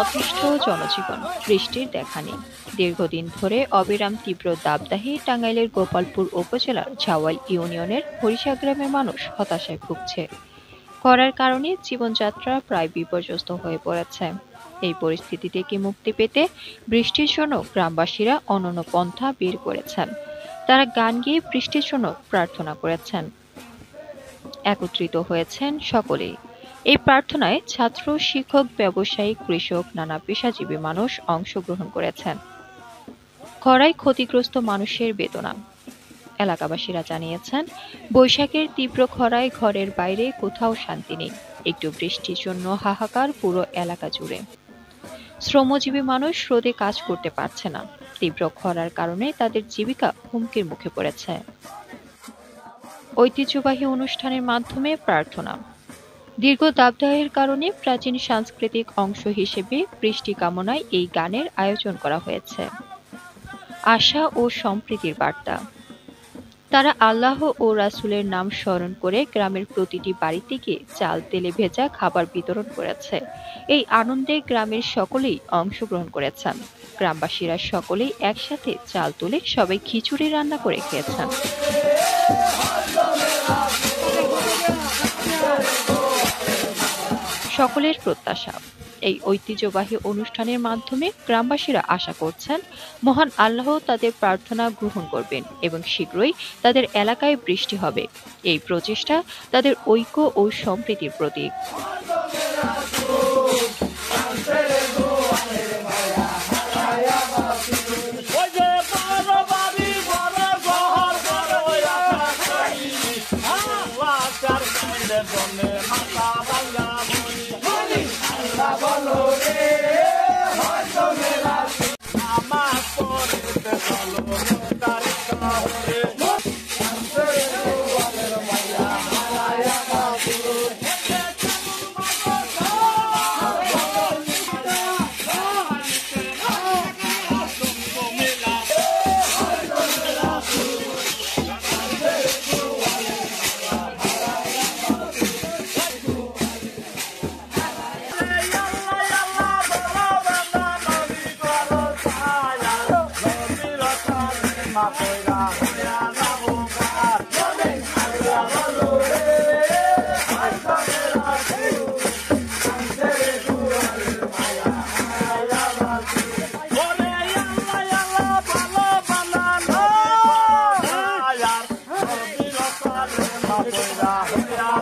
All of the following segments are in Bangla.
অতিষ্ঠ জনজীবন, বৃষ্টির দেখা নেই। দীর্ঘদিন ধরে অবিরাম তীব্র দাবদাহে টাঙ্গাইলের গোপালপুর উপজেলার ঝাওয়াল ইউনিয়নের হরিশা গ্রামের মানুষ হতাশায় ভুগছে। খরার কারণে জীবনযাত্রা প্রায় বিপর্যস্ত হয়ে পড়েছে। এই পরিস্থিতি থেকে মুক্তি পেতে বৃষ্টির জন্য গ্রামবাসীরা অনন্য পন্থা বের করেছেন। তারা গান গেয়ে বৃষ্টির জন্য প্রার্থনা করেছেন। একত্রিত হয়েছেন সকলেই। এই প্রার্থনায় ছাত্র, শিক্ষক, ব্যবসায়ী, কৃষক, নানা পেশাজীবী মানুষ অংশগ্রহণ করেছেন। খরায় ক্ষতিগ্রস্ত মানুষের বেদনা এলাকাবাসীরা জানিয়েছেন, বৈশাখের তীব্র খরায় ঘরের বাইরে কোথাও শান্তি নেই। একটু বৃষ্টির জন্য হাহাকার পুরো এলাকা জুড়ে। শ্রমজীবী মানুষ রোদে কাজ করতে পারছে না। তীব্র খরার কারণে তাদের জীবিকা হুমকির মুখে পড়েছে। ঐতিহ্যবাহী অনুষ্ঠানের মাধ্যমে প্রার্থনা। দীর্ঘ দাবদাহের কারণে প্রাচীন সাংস্কৃতিক অংশ হিসেবে বৃষ্টি কামনায় এই গানের আয়োজন করা হয়েছে। আশা ও সম্প্রীতির বার্তা। তারা আল্লাহ ও রাসূলের নাম স্মরণ করে গ্রামের প্রতিটি বাড়িতে গিয়ে চাল তেলে ভেজা খাবার বিতরণ করেছে। এই আনন্দে গ্রামের সকলেই অংশগ্রহণ করেছেন। গ্রামবাসীরা সকলেই একসাথে চাল তুলে সবাই খিচুড়ি রান্না করে খেয়েছেন। সকলের প্রত্যাশা, এই ঐতিহ্যবাহী অনুষ্ঠানের মাধ্যমে গ্রামবাসীরা আশা করছেন মহান আল্লাহ তাদের প্রার্থনা গ্রহণ করবেন এবং শীঘ্রই তাদের এলাকায় বৃষ্টি হবে। এই প্রচেষ্টা তাদের ঐক্য ও সম্প্রীতির প্রতীক।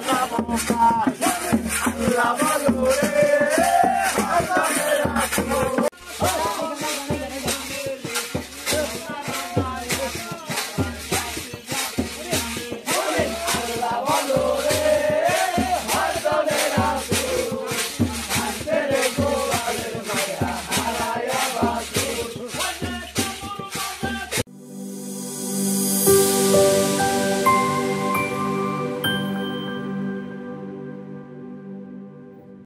Bye.